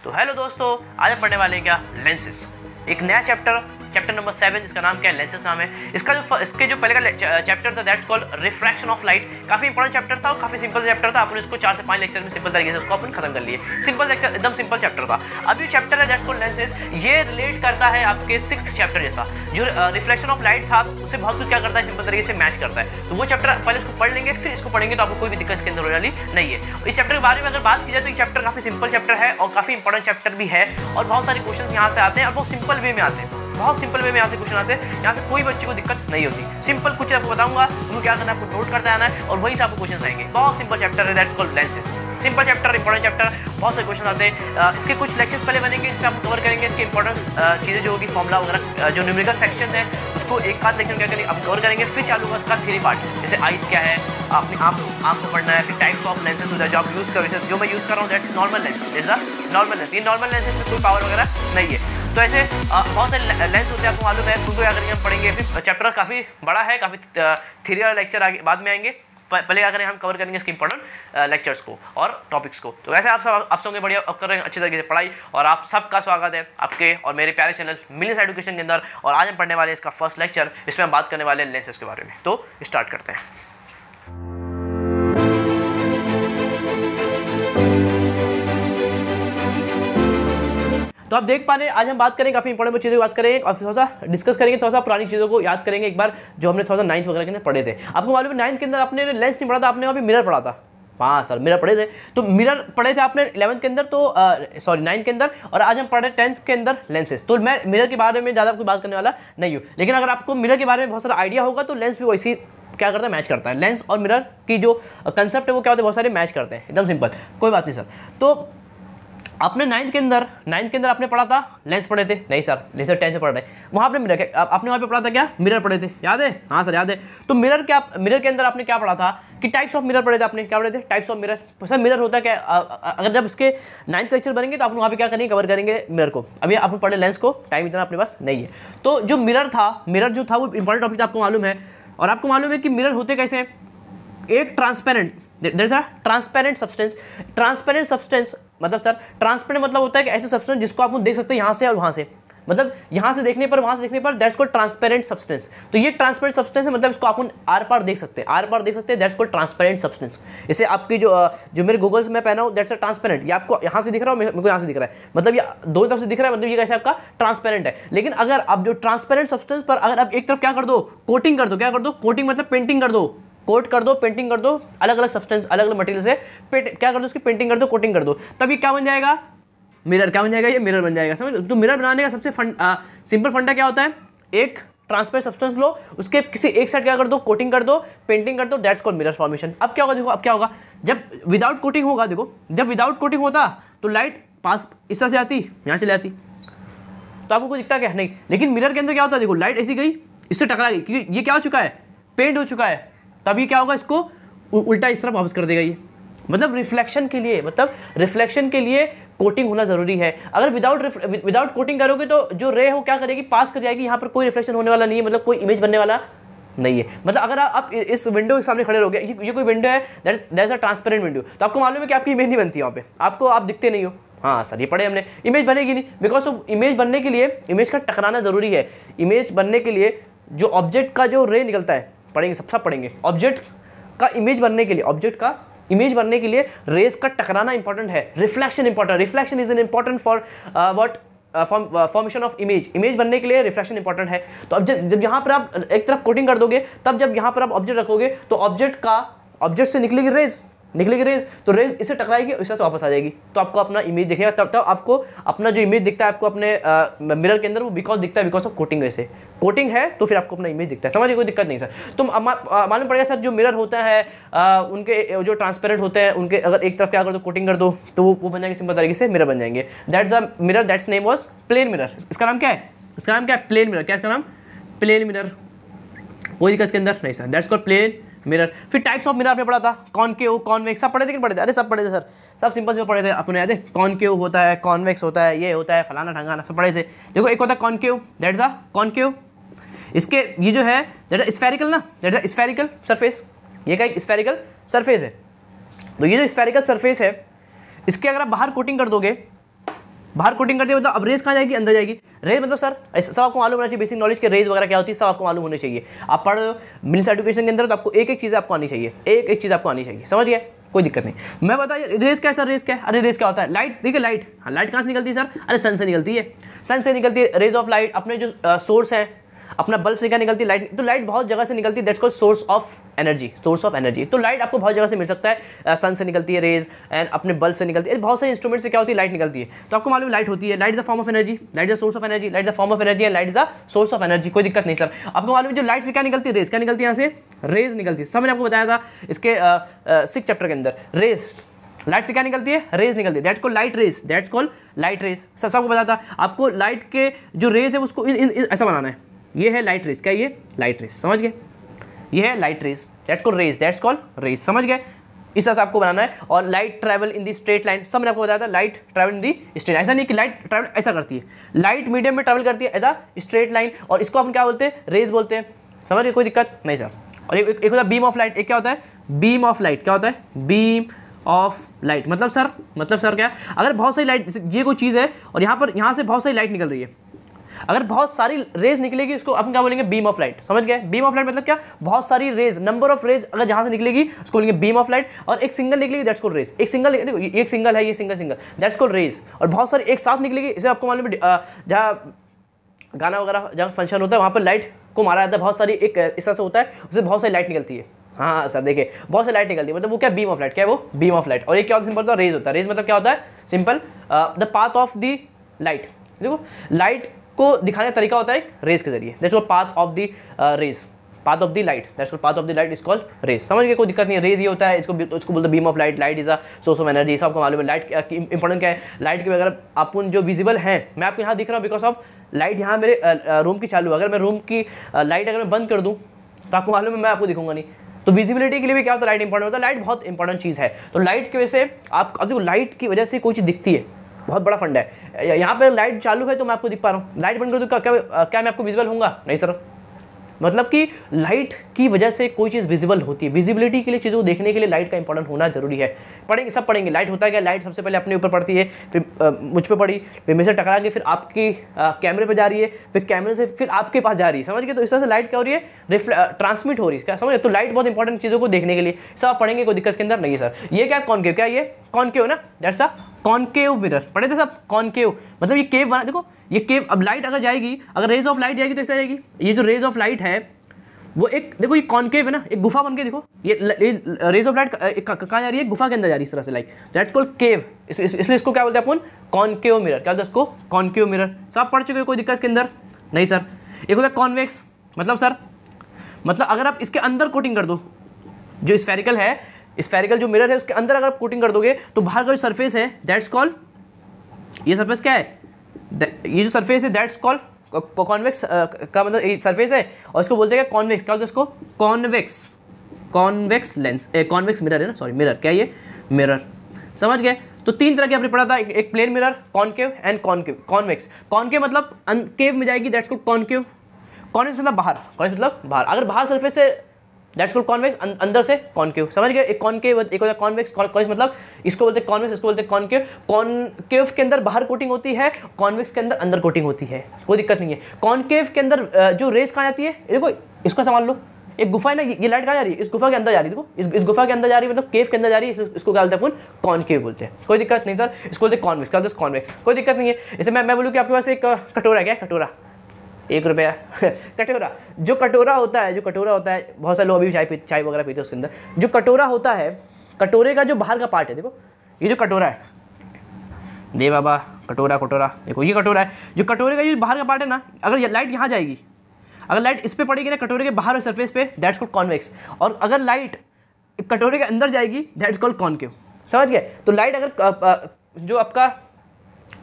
तो हेलो दोस्तों, आज हम पढ़ने वाले हैं क्या लेंसेज, एक नया चैप्टर नंबर 7 जिसका नाम क्या है लेंसेज नाम है। इसके जो पहले का चैप्टर था that's called refraction of light. काफी इंपॉर्टेंट चैप्टर था और काफी सिंपल चैप्टर था। अपन इसको 4 से 5 लेक्चर में सिंपल तरीके से उसको अपन खत्म कर लिए। सिंपल लेक्चर, एकदम सिंपल चैप्टर था। अब ये चैप्टर है दैट्स कॉल्ड लेंसेज, ये रिलेट करता है आपके 6th चैप्टर जैसा। जो रिफ्लेक्शन ऑफ लाइट था उससे बहुत कुछ क्या करता है, सिंपल तरीके से मैच करता है। तो वो चैप्टर पहले इसको पढ़ लेंगे, फिर इसको पढ़ेंगे तो आपको कोई भी दिक्कत इसके अंदर होने वाली नहीं है। इस चैप्टर के बारे में अगर बात की जाए तो ये चैप्टर काफी सिंपल चैप्टर है और काफी इंपॉर्टेंट चैप्टर भी है और बहुत सारे क्वेश्चन यहाँ से आते हैं और बहुत सिंपल वे में आते हैं। बहुत सिंपल वे में यहाँ से क्वेश्चन आते हैं, यहाँ से कोई बच्चे को दिक्कत नहीं होती। सिंपल कुछ आपको बताऊंगा, उनको क्या करना है, आपको नोट करते आना है और वहीं से आपको क्वेश्चन आएंगे। बहुत सिंपल चैप्टर है that's called lenses. Simple chapter, important chapter, बहुत सारे क्वेश्चन आते हैं। इसके कुछ लेक्चर्स पहले बनेंगे जिसमें आप कवर करेंगे इसके इंपॉर्टेंट चीज़ें जो होगी, फॉर्मुला वगैरह, जो न्यूमेरिकल सेक्शन है उसको एक आध लेक्चर क्या करेंगे आप कवर करेंगे। फिर चालू होगा उसका थ्योरी पार्ट, जैसे आइस क्या है, अपनी आँख को पढ़ना है। फिर टाइप्स ऑफ लेंसेज होता है जो आप यूज़ करें, जो मैं यूज़ कर रहा हूँ that's normal lens, is a normal lens. ये नॉर्मल लेंसेज में कोई पावर वगैरह नहीं है। तो ऐसे बहुत सारे लेंस होते हैं, आपको मालूम है, उनको क्या करेंगे हम पढ़ेंगे। फिर चैप्टर काफ़ी बड़ा है, काफ़ी थ्योरी वाला लेक्चर आगे बाद में आएंगे। पहले क्या करें हम कवर करेंगे इसके इंपॉर्टेंट लेक्चर्स को और टॉपिक्स को। तो वैसे आप सब बढ़िया कर रहे हैं अच्छे तरीके से पढ़ाई, और आप सबका स्वागत है आपके और मेरे प्यारे चैनल मिलिस एजुकेशन के अंदर। और आज हम पढ़ने वाले इसका फर्स्ट लेक्चर, इसमें हम बात करने वाले हैं लेंसेज के बारे में। तो स्टार्ट करते हैं। तो आप देख पा रहे हैं आज हम बात करेंगे काफी इंपॉर्टेंट चीज़ों की बात करेंगे और थोड़ा सा डिस्कस करेंगे, थोड़ा सा पुरानी चीज़ों को याद करेंगे एक बार जो हमने थोड़ा सा 9th वगैरह के अंदर पढ़े थे। आपको मालूम है 9th के अंदर आपने लेंस नहीं पढ़ा था, आपने वहाँ पे मिरर पढ़ा था। हाँ सर, मिरर पढ़े थे। तो मिरर पढ़े थे आपने 11th के अंदर, तो 9th के अंदर, और आज हम पढ़े 10th के अंदर लेंसेज। तो मैं मिरर के बारे में ज़्यादा कोई बात करने वाला नहीं हूँ, लेकिन अगर आपको मिरर के बारे में बहुत सारा आइडिया होगा तो लेंस भी वैसी क्या करता है, मैच करता है। लेंस और मिरर की जो कंसेप्ट है वो क्या होता है, बहुत सारे मैच करते हैं, एकदम सिंपल, कोई बात नहीं सर। तो आपने 9th के अंदर आपने पढ़ा था लेंस पढ़े थे, नहीं सर लेंस 10th में पढ़ रहे, वहाँ आपने मिरर आपने वहाँ पे पढ़ा था क्या, मिरर पढ़े थे, याद है? हाँ सर याद है। तो मिरर के अंदर आपने क्या पढ़ा था कि टाइप्स ऑफ मिरर पढ़े थे। आपने क्या पढ़े थे, types of mirror. Sir mirror होता है क्या, अगर जब उसके 9th लेक्चर बनेंगे तो आप वहाँ पे क्या करेंगे, कवर करेंगे मिरर को। अभी आप पढ़े लेंस को, टाइम इतना अपने पास नहीं है। तो जो मिरर जो था वो इंपॉर्टेंट टॉपिक आपको मालूम है। और आपको मालूम है कि मिरर होते कैसे हैं, एक transparent, there is a transparent substance. Transparent substance मतलब सर, ट्रांसपेरेंट मतलब होता है कि ऐसे सब्सटेंस जिसको आप देख सकते हैं यहाँ से और वहाँ से, मतलब यहाँ से देखने पर वहाँ से देखने पर, दैट्स कॉल्ड ट्रांसपेरेंट सब्सटेंस। तो ये ट्रांसपेरेंट सब्सटेंस है, मतलब इसको आप आर पार देख सकते हैं, दैट्स कॉल्ड ट्रांसपेरेंट सब्सटेंस। इसे आपकी जो मेरे गूगल्स में पहना हूँ दैट्स अ ट्रांसपेरेंट, ये आपको यहाँ से दिख रहा है, मेरे को यहाँ से दिख रहा है, मतलब ये दो तरफ से दिख रहा है, मतलब ये कैसे आपका ट्रांसपेरेंट है। लेकिन अगर आप जो ट्रांसपेरेंट सब्सटेंस पर अगर आप एक तरफ क्या कर दो, कोटिंग कर दो, क्या कर दो, कोटिंग मतलब पेंटिंग कर दो, कोट कर दो, पेंटिंग कर दो, अलग अलग सब्सटेंस, अलग अलग मटेरियल से क्या कर दो, उसकी पेंटिंग कर दो, कोटिंग कर दो, तब ये क्या बन जाएगा, मिरर। क्या बन जाएगा, ये मिरर बन जाएगा। समझ? तो मिरर बनाने का सबसे सिंपल फंडा क्या होता है, एक ट्रांसपेरेंट सब्सटेंस लो, उसके किसी एक साइड क्या कर दो, कोटिंग कर दो, पेंटिंग कर दो, दैट्स कॉल्ड मिरर फॉर्मेशन। अब क्या होगा, देखो अब क्या होगा, जब विदाउट कोटिंग होगा, देखो जब विदाउट कोटिंग होता तो लाइट पास इस तरह से आती, यहाँ से ले आती, तो आपको कोई दिखता क्या, नहीं। लेकिन मिरर के अंदर क्या होता है, देखो लाइट ऐसी गई, इससे टकरा गई, क्योंकि ये क्या हो चुका है, पेंट हो चुका है, तभी क्या होगा, इसको उल्टा इस तरफ वापस कर देगा ये। मतलब रिफ्लेक्शन के लिए कोटिंग होना जरूरी है। अगर विदाउट कोटिंग करोगे तो जो रे हो क्या करेगी, पास कर जाएगी, यहाँ पर कोई रिफ्लेक्शन होने वाला नहीं है, मतलब कोई इमेज बनने वाला नहीं है। मतलब अगर आप इस विंडो के सामने खड़े रहोगे, ये कोई विंडो है, that is a transparent window, तो आपको मालूम है कि आपकी इमेज नहीं बनती वहाँ पे, आप दिखते नहीं हो। हाँ सर ये पढ़े हमने, इमेज बनेगी नहीं, बिकॉज ऑफ इमेज बनने के लिए इमेज का टकराना जरूरी है। इमेज बनने के लिए जो ऑब्जेक्ट का जो रे निकलता है, पढ़ेंगे सब पढ़ेंगे, ऑब्जेक्ट का इमेज बनने के लिए रेस का टकराना इंपॉर्टेंट है, reflection important, reflection is an important for what formation of image बनने के लिए रिफ्लेक्शन इंपॉर्टेंट है। तो अब जब यहाँ पर आप एक तरफ कोटिंग कर दोगे, तब जब यहाँ पर आप ऑब्जेक्ट रखोगे तो ऑब्जेक्ट से निकलेगी रेज, तो रेज इससे टकराएगी, इससे वापस आ जाएगी, तो आपको अपना इमेज दिखेगा। तब आपको अपना जो इमेज दिखता है आपको अपने मिरर के अंदर, वो बिकॉज ऑफ कोटिंग। वैसे कोटिंग है तो फिर आपको अपना इमेज दिखता है, समझिए, कोई दिक्कत नहीं सर। तो मालूम पड़ेगा सर, जो मिरर होता है उनके जो ट्रांसपेरेंट होते हैं, उनके अगर एक तरफ क्या कर दो, कोटिंग कर दो, तो वो बन जाएंगे, सिंपल तरीके से मिरर बन जाएंगे। That's a mirror, that's name was plane mirror. इसका नाम क्या है, प्लेन मिरर। क्या इसका नाम, प्लेन मिरर। कोई दिक्कत इसके अंदर नहीं sir, that's called plane mirror. फिर टाइप्स ऑफ मिरर आपने पढ़ा था, कॉनकेव, कॉन्वेक्स, सब पढ़े थे कि पढ़े थे, अरे सब पढ़े थे सर, सब सिंपल से पढ़े थे अपने, याद है। कॉनकेव होता है, कॉन्वेक्स होता है, ये होता है, फलाना ढंगाना, सब पढ़े थे। देखो एक होता है कॉनकेव, दैट्स अ कॉनकेव। इसके ये जो है दैट इज स्फेरिकल ना, दैट इज स्फेरिकल सरफेस, ये का एक स्फेरिकल सरफेस है। तो ये जो स्फेरिकल सरफेस है, इसके अगर आप बाहर कोटिंग कर दोगे, बाहर कोटिंग करती है, मतलब अब रेज कहाँ जाएगी, अंदर जाएगी। रेज मतलब सर सब आपको मालूम होना चाहिए, बेसिक नॉलेज के रेज वगैरह क्या होती है सब आपको मालूम होने चाहिए। आप पढ़ रहे हो मिनिस्ट्री एजुकेशन के अंदर तो आपको एक एक चीज़ आपको आनी चाहिए, एक एक चीज़ आपको आनी चाहिए, समझ गए, कोई दिक्कत नहीं। मैं बताइए रेस क्या है सर, रेस क्या है, अरे रेस क्या होता है, लाइट, देखिए लाइट, हाँ लाइट कहाँ से निकलती है सर, अरे सन से निकलती है, सन से निकलती है रेज ऑफ लाइट। अपने जो सोर्स है, अपना बल्ब से क्या निकलती है, लाइट, तो लाइट बहुत जगह से निकलती है, that's called source of energy, source of energy. तो लाइट आपको बहुत जगह से मिल सकता है, सन से निकलती है रेज, एंड अपने बल्ब से निकलती है, बहुत सारे इंस्ट्रूमेंट से क्या होती है, लाइट निकलती है। तो आपको मालूम लाइट होती है, light is a form of energy, light is a source of energy, light is a form of energy and light is a source of energy, कोई दिक्कत नहीं सर। आपको मालूम है जो लाइट से क्या निकलती है, रेज क्या निकलती है, यहाँ से रेज निकलती है, सब मैंने आपको बताया था इसके 6 चैप्टर के अंदर। रेज लाइट से क्या निकलती है, रेज निकलती है, that's called light rays, that's called light rays. सबको पता था आपको लाइट के जो रेज है उसको ऐसा बनाना है, ये है लाइट रेज, क्या ये लाइट रेज, समझ गए, ये है light rays, that's called rays, that's called rays, समझ गए। इस तरह से आपको बनाना है। और light travel in the straight line, सब मैंने आपको बताया था, light travel in the straight, ऐसा नहीं कि लाइट ट्रैवल ऐसा करती है, लाइट मीडियम में ट्रैवल करती है एज अ स्ट्रेट लाइन, और इसको हम क्या बोलते हैं, रेज बोलते हैं, समझ गए, कोई दिक्कत नहीं सर। और एक होता है बीम ऑफ लाइट, एक क्या होता है बीम ऑफ लाइट, क्या होता है बीम ऑफ लाइट, मतलब सर क्या, अगर बहुत सारी लाइट, ये कोई चीज़ है और यहाँ से बहुत सारी लाइट निकल रही है, अगर बहुत सारी रेज निकलेगी इसको अपन क्या बोलेंगे, बीम ऑफ लाइट, समझ गए। बीम ऑफ लाइट मतलब क्या, बहुत सारी रेज, नंबर ऑफ रेज अगर जहां से निकलेगी उसको बोलेंगे बीम ऑफ लाइट, और एक सिंगल निकलेगी दैट्स कॉल्ड रेज, एक सिंगल, देखो एक सिंगल है, ये सिंगल दैट्स कॉल्ड रेज, और बहुत सारी एक साथ निकलेगी, इसे आपको मालूम है जहाँ गाना वगैरह जहाँ फंक्शन होता है वहाँ पर लाइट को मारा जाता है, बहुत सारी एक इस तरह से होता है, उससे बहुत सारी लाइट निकलती है, हाँ सर देखिए बहुत सारी लाइट निकलती है, मतलब वो क्या बीम ऑफ लाइट, क्या है वो बीम ऑफ लाइट। और एक क्या होता है, सिंपल, रेज होता है, रेज मतलब क्या होता है, simple the path of the light, देखो लाइट को दिखाने का तरीका होता है रेज के जरिए, that's called path of the rays, path of the light, that's called path of the light is called rays, समझ गए, कोई दिक्कत नहीं है। रेज ये होता है, इसको बोलते हैं beam of light, light is a source of energy, सबको मालूम है। लाइट इंपॉर्टेंट क्या है, लाइट के अगर अपन जो विजिबल है, मैं आपको यहाँ दिख रहा हूँ बिकॉज ऑफ लाइट, यहाँ मेरे रूम की चालू है, अगर मैं रूम की लाइट अगर मैं बंद कर दूँ तो आपको मालूम है मैं आपको दिखूंगा नहीं, तो विजिबिलिटी के लिए भी क्या होता है, लाइट इंपॉर्टेंट होता है, लाइट बहुत इंपॉर्टेंट चीज़ है। तो लाइट की वजह से आप, अब देखो लाइट की वजह से कोई चीज़ दिखती है, बहुत बड़ा फंड है। यहाँ पर लाइट चालू है तो मैं आपको दिख पा रहा हूँ, लाइट बंद कर दूँ क्या मैं आपको विजिबल होऊंगा, नहीं सर। मतलब कि लाइट की वजह से कोई चीज़ विजिबल होती है, विजिबिलिटी के लिए चीज़ों को देखने के लिए लाइट का इंपॉर्टेंट होना जरूरी है। पढ़ेंगे, सब पढ़ेंगे, लाइट होता है क्या, लाइट सबसे पहले अपने ऊपर पड़ती है, फिर मुझ पर पड़ी, फिर मेरे से टकरा के फिर आपकी कैमरे पे जा रही है, फिर कैमरे से फिर आपके पास जा रही है, समझ गए। तो इस तरह से लाइट क्या हो रही है, ट्रांसमिट हो रही है, क्या समझ। तो लाइट बहुत इंपॉर्टेंट चीज़ों को देखने के लिए सब आप पढ़ेंगे, कोई दिक्कत के अंदर नहीं सर। ये क्या कॉनकेव, क्या ये कॉनकेव ना, दैट्स अ कॉनकेव मिरर, पढ़े थे सब, कॉनकेव मतलब ये केव बना, देखो ये केव, अब लाइट अगर जाएगी, अगर रेज ऑफ लाइट जाएगी तो ऐसा जाएगी, ये जो रेज ऑफ लाइट है वो एक, देखो ये कॉनकेव है ना, एक गुफा बन के, देखो ये रेज ऑफ लाइट कहाँ जा रही है, गुफा के अंदर जा रही है इस तरह से, लाइक दैट्स कॉल्ड केव, इसलिए इसको क्या बोलते हैं अपन, कॉनकेव मिरर, क्या बोलते हैं इसको, कॉनकेव मिरर। सब पढ़ चुके हो, कोई दिक्कत इसके अंदर नहीं सर। एक होता है कॉन्वेक्स, मतलब सर, मतलब अगर आप इसके अंदर कोटिंग कर दो, जो स्फेरिकल है, स्फेरिकल जो मिरर है उसके अंदर अगर आप कोटिंग कर दोगे तो बाहर का जो सरफेस है दैट्स कॉल्ड, ये सरफेस क्या है, ये जो सरफेस है दैट्स कॉल्ड कॉन्वेक्स का मतलब सरफेस है, और इसको बोलते हैं कॉन्वेक्स, क्या बोलते हैं इसको, कॉन्वेक्स लेंस, कॉन्वेक्स मिरर है ना, सॉरी मिरर, क्या ये मिरर, समझ गए। तो 3 तरह के आपने पढ़ा था, एक plane mirror, concave and concave. Convex, concave मतलब केव में जाएगी, दैट्स कॉल्ड कॉनकेव। कॉन्वेक्स मतलब बाहर, कॉन्वेक्स मतलब बाहर, अगर बाहर सरफेस से दैट्स कॉल्ड कॉन्वेक्स, अंदर से कॉनकेव, समझ गए। एक कॉनकेव, एक होता है कॉन्वेक्स, कॉन्वेक्स मतलब इसको बोलते हैं कॉन्वेक्स, इसको बोलते हैं कॉनकेव। कॉनकेव के अंदर बाहर कोटिंग होती है, कॉन्वेक्स के अंदर अंदर कोटिंग होती है, कोई दिक्कत नहीं है। कॉनकेव के अंदर जो रेस कहाँ जाती है, देखो इसको संभाल लो, एक गुफा है ना, ये लाइट कहाँ जा रही है, इस गुफा के अंदर जा रही है, देखो इस गुफा के अंदर जा रही है, मतलब केव के अंदर जा रही है, इसको क्या बोलते हैं अपन, कॉनकेव बोलते हैं, कोई दिक्कत नहीं सर। इसको बोलते हैं कॉन्वेक्स, क्या बोलते हैं कॉन्वेक्स, कोई दिक्कत नहीं है। जैसे मैं बोलूँ कि आपके पास एक कटोरा है, क्या कटोरा, 1 रुपया कटोरा, जो कटोरा होता है, बहुत सारे लोग अभी चाय वगैरह पीते हैं उसके अंदर, जो कटोरा होता है, कटोरे का जो बाहर का पार्ट है, देखो ये जो कटोरा है, दे बाबा कटोरा, देखो ये कटोरा है, जो कटोरे का जो बाहर का पार्ट है ना, अगर लाइट यहाँ जाएगी, अगर लाइट इस पे पड़ेगी ना कटोरे के बाहर सरफेस पे, दैट्स कॉल्ड कॉन्वेक्स, और अगर लाइट कटोरे के अंदर जाएगी दैट्स कॉल्ड कॉनकेव, समझ गए। तो लाइट अगर जो आपका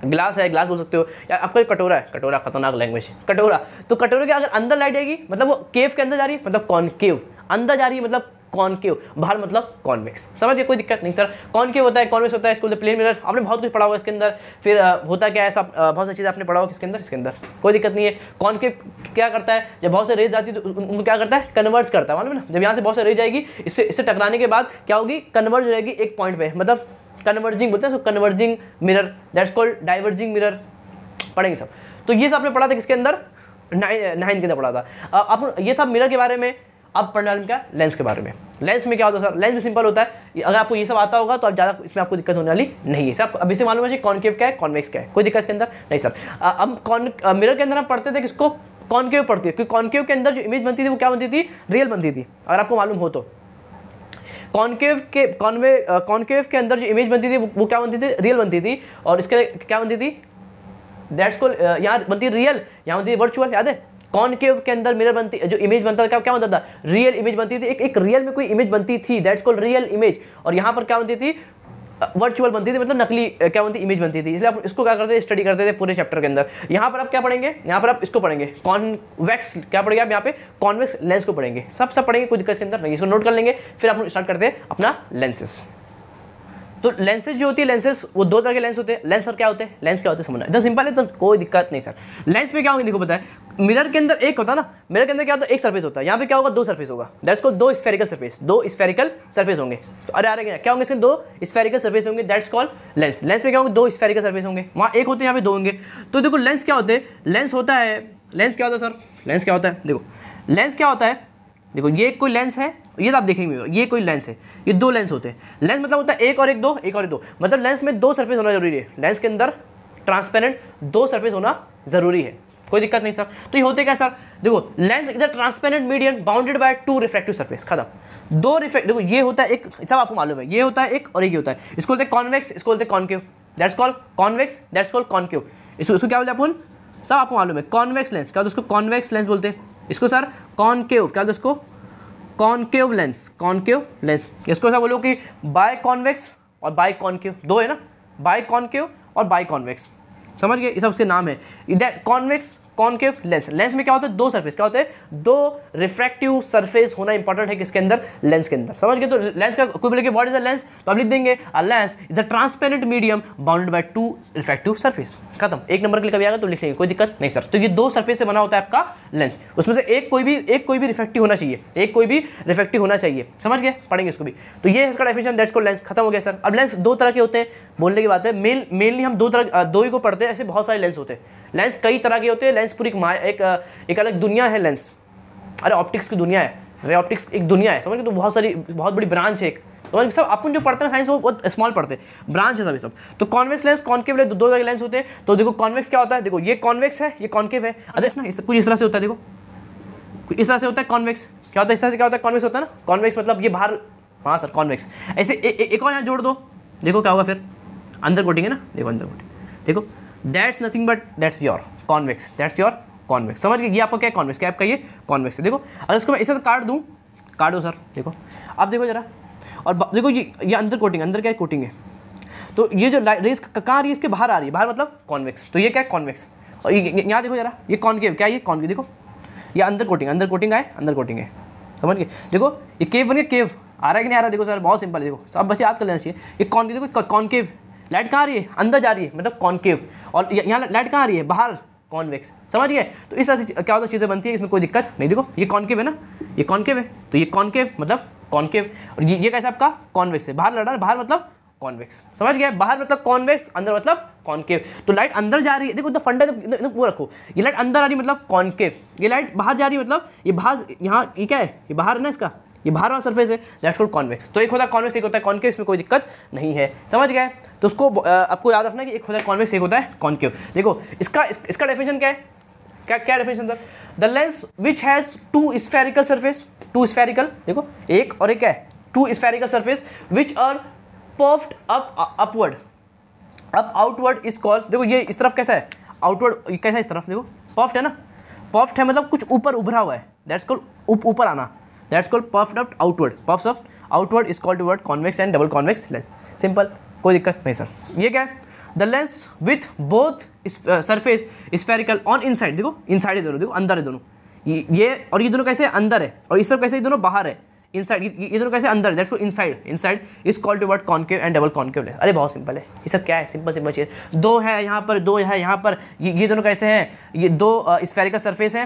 ग्लास है, ग्लास बोल सकते हो, या आपका कटोरा है, कटोरा खतरनाक लैंग्वेज, कटोरा, तो कटोरे के अगर अंदर लाइट आएगी मतलब वो केव के अंदर जा रही है, मतलब कॉनकेव, अंदर जा रही है मतलब कॉनकेव, बाहर मतलब कॉन्वेक्स, समझिए, कोई दिक्कत नहीं सर। कॉनकेव होता है, कॉन्वेक्स होता है, इसको प्लेन मिरर, आपने बहुत कुछ पढ़ा होगा इसके अंदर। फिर होता क्या है, सब बहुत सारी चीज़ें आपने पढ़ा होगा इसके अंदर, कोई दिक्कत नहीं है। कॉनकेव क्या करता है, जब बहुत से रेज आती है तो उनको क्या करता है, कन्वर्ट करता है, मालूम है ना, जब यहाँ से बहुत से रेज आएगी, इससे टकराने के बाद क्या होगी, कन्वर्ट हो जाएगी एक पॉइंट पे, मतलब कन्वर्जिंग बोलते हैं इसको, converging mirror, that's called diverging mirror, पढ़ेंगे सब। तो ये सब आपने पढ़ा था किसके अंदर, 9 के अंदर पढ़ा था। आप ये था मिरर के बारे में। अब पढ़ने वाले क्या, लेंस के बारे में। लेंस में क्या होता है सर, लेंस में सिंपल होता है, अगर आपको ये सब आता होगा तो आप ज़्यादा इसमें आपको दिक्कत होने वाली नहीं है। सब अभी से मालूम है कॉनकेव क्या है, कॉन्वेक्स क्या है, कोई दिक्कत इसके अंदर नहीं सर। अब मिरर के अंदर हम पढ़ते थे किसको, कॉनकेव पढ़ते हैं, क्योंकि कॉनकेव के अंदर जो इमेज बनती थी वो क्या बनती थी, रियल बनती थी, अगर आपको मालूम हो तो। कॉनकेव के अंदर जो इमेज बनती थी वो क्या बनती थी, रियल बनती थी, और इसके क्या बनती थी, दैट्स कॉल्ड, यहाँ बनती रियल, यहाँ बनती वर्चुअल, याद है। कॉनकेव के अंदर मिरर बनती, जो इमेज बनता था क्या बनता था, रियल इमेज बनती थी, एक रियल में कोई इमेज बनती थी, दैट्स कॉल्ड रियल इमेज। और यहाँ पर क्या बनती थी, वर्चुअल बनती थी, मतलब नकली क्या बनती इमेज बनती थी। इसलिए आप इसको क्या करते थे, स्टडी करते थे पूरे चैप्टर के अंदर। यहाँ पर आप क्या पढ़ेंगे, यहाँ पर आप इसको पढ़ेंगे, कॉन्वेक्स क्या पढ़ेंगे आप, यहाँ पे कॉन्वेक्स लेंस को पढ़ेंगे, सब पढ़ेंगे, कोई दिक्कत इसके अंदर नहीं। इसको नोट कर लेंगे, फिर आप स्टार्ट करते हैं अपना लेंसेज। तो लेंसेज जो होती है, लेंसेज वो 2 तरह के लेंस होते हैं। लेंस सर क्या होते हैं, लेंस क्या होते हैं समझना, एकदम सिंपल है, तो कोई दिक्कत नहीं सर। लेंस में क्या होगा देखो, पता है मिरर के अंदर एक होता है ना, मिरर के अंदर क्या होता है, एक सरफेस होता है, यहाँ पे क्या होगा, 2 सरफेस होगा, that's called 2 spherical surface, 2 spherical surface होंगे। तो अरे क्या होंगे इसके, 2 स्फेरिकल सरफेस होंगे, दैट्स कॉल्ड लेंस। लेंस में क्या होंगे, 2 स्फेरिकल सरफेस होंगे, वहाँ एक होते हैं, यहाँ पे 2 होंगे। तो देखो लेंस क्या होते हैं, लेंस होता है, लेंस क्या होता है सर, लेंस क्या होता है, देखो लेंस क्या होता है, देखो ये कोई लेंस है, ये तो आप देखेंगे, ये कोई लेंस है, ये 2 लेंस होते हैं। लेंस मतलब होता है एक और एक, 2 एक और एक 2, मतलब लेंस में 2 सरफेस होना जरूरी है। लेंस के अंदर ट्रांसपेरेंट 2 सरफेस होना जरूरी है, कोई दिक्कत नहीं सर। तो ये होते क्या सर, देखो lens is a transparent medium bounded by 2 refractive surface, खत्म। 2 रिफ्रैक्ट, देखो ये होता है एक, सब आपको मालूम है, ये होता है एक और एक ये होता है, इसको बोलते हैं कॉन्वेक्स, इसको बोलते हैं concave, that's called convex, that's called concave. इसको क्या बोलते हैं अपन, सब आपको मालूम है। कॉन्वेक्स लेंस क्या होता है, उसको कॉन्वेक्स लेंस बोलते हैं, इसको सर कॉनकेव क्या होता है, इसको कॉनकेव लेंस, कॉनकेव लेंस। इसको सब बोलो कि बाय कॉन्वेक्स और बाय कॉनकेव, 2 है ना, बाय कॉनकेव और बाय कॉन्वेक्स, समझ गए, ये सब उसके नाम है। That convex concave lens. Lens में क्या होता है, 2 सरफेस, क्या होते हैं, 2 रिफ्रैक्टिव सरफेस होना इंपॉर्टेंट है किसके अंदर, लेंस के अंदर, समझ गए। तो लेंस का कोई बोले कि व्हाट इज अ लेंस, तो आप लिख देंगे a lens is a transparent medium bounded by 2 refractive surface, खत्म। 1 नंबर के लिए कभी आएगा तो लिख लेंगे, कोई दिक्कत नहीं सर। तो ये 2 सरफेस से बना होता है आपका लेंस, उसमें से एक कोई भी रिफ्रैक्टिव होना चाहिए, एक कोई भी रिफ्रैक्टिव होना चाहिए, समझ गए, पढ़ेंगे इसको भी। तो ये इसका डेफिनेशन, दैट्स कॉल्ड लेंस, खत्म हो गया सर। अब लेंस 2 तरह के होते हैं, बोलने की बात है, मेनली हम 2 ही को पढ़ते हैं, ऐसे बहुत सारे लेंस होते हैं। लेंस कई तरह के होते हैं, लेंस पूरी एक अलग दुनिया है लेंस, अरे ऑप्टिक्स की दुनिया है, रे ऑप्टिक्स एक दुनिया है, समझ गए। तो बहुत बड़ी ब्रांच है एक, समझ सब अपन जो पढ़ते हैं साइंस वो बहुत स्मॉल पढ़ते हैं, ब्रांच है सभी सब। तो कॉन्वेक्स लेंस, कॉनकेव लेंस, 2 तरह के लेंस होते हैं। तो देखो कॉन्वेक्स क्या होता है, देखो ये कॉन्वेक्स है, ये कॉनकेव है, अरे ना कुछ इस तरह से होता है, देखो इस तरह से होता है कॉन्वेक्स, क्या होता है इस तरह से, क्या होता है कॉन्वेक्स होता है ना, कॉन्वेक्स मतलब ये बाहर, हाँ सर कॉन्वेक्स। ऐसे एक और यहाँ जोड़ दो, देखो क्या होगा फिर, अंदर कोटिंग है ना, देखो अंदर कोटिंग, देखो that's nothing but that's your convex, that's your convex, समझ गए। ये आपका क्या है, कॉन्वेक्स, क्या आपका ये कॉन्वेक्स है। देखो अगर इसको मैं इसे काट दूँ, काट दो सर, देखो अब देखो जरा, और देखो ये अंदर कोटिंग, अंदर क्या है कोटिंग है, तो ये जो रेस कहाँ आ रही है, इसके बाहर आ रही है, बाहर मतलब कॉन्वेक्स, तो ये क्या है कॉन्वेक्स। और यहाँ देखो जरा, ये कॉनकेव, क्या है ये कॉनकेव, देखो ये अंदर कोटिंग है, अंदर कोटिंग है, समझ गए। देखो ये केव बन गया, केव आ रहा है कि नहीं आ रहा है, देखो सर बहुत सिंपल है, देखो सब बच्चे याद कर लेना चाहिए। ये कॉनकेव, देखो कॉनकेव, लाइट कहाँ आ रही है, अंदर जा रही है, मतलब कॉनकेव, और यहाँ लाइट कहाँ आ रही है, बाहर, कॉन्वेक्स, समझ गए। तो इस तरह से क्या होता है, चीज़ें बनती है, इसमें कोई दिक्कत नहीं। देखो ये कॉनकेव है ना, ये कॉनकेव है, तो ये कॉनकेव मतलब कॉनकेव, और ये कैसा आपका कॉन्वेक्स है, बाहर लड़ रहा है, बाहर मतलब कॉन्वेक्स, समझ गया, बाहर मतलब कॉन्वेक्स, अंदर मतलब कॉनकेव। तो लाइट अंदर जा रही है, देखो द फंडा वो रखो, ये लाइट अंदर आ रही है मतलब कॉनकेव, ये लाइट बाहर जा रही है मतलब ये बाहर, यहाँ ये क्या है, ये बाहर है ना, इसका ये बाहर वाला सरफेस है, दैट्स कॉल्ड कॉन्वेक्स। तो एक होता है कॉन्वेक्स, एक होता है कॉनकेव, इसमें कोई दिक्कत नहीं है, समझ गए। तो उसको आपको याद रखना कि एक होता है कॉन्वेक्स, एक होता है कॉनकेव। देखो इसका डेफिनेशन क्या है, क्या definition sir, the lens which has 2 spherical surface, 2 spherical, देखो एक और एक क्या है, 2 spherical surface which are puffed upward, अब आउटवर्ड इज कॉल्ड, देखो ये इस तरफ कैसा है, आउटवर्ड कैसा है, इस तरफ देखो पफ्ड है ना, पफ्ड है मतलब कुछ ऊपर उभरा हुआ है, दैट्स कॉल्ड ऊपर आना, that's called puffed up outward, puffs up outward is called word convex and double convex lens, simple, कोई दिक्कत नहीं सर। ये क्या है, the lens with both surface spherical on inside, देखो इनसाइड है दोनों, देखो अंदर है दोनों, ये और ये दोनों कैसे अंदर है, और इस तरफ कैसे ये दोनों बाहर है, इनसाइड, ये दोनों कैसे अंदर, that's called inside, inside is called word concave and double concave lens. अरे बहुत सिंपल है, ये सब क्या है, सिंपल चीज़, 2 है यहाँ पर, 2 है यहाँ पर, ये दोनों कैसे हैं, ये 2 स्फेरिकल सरफेस हैं,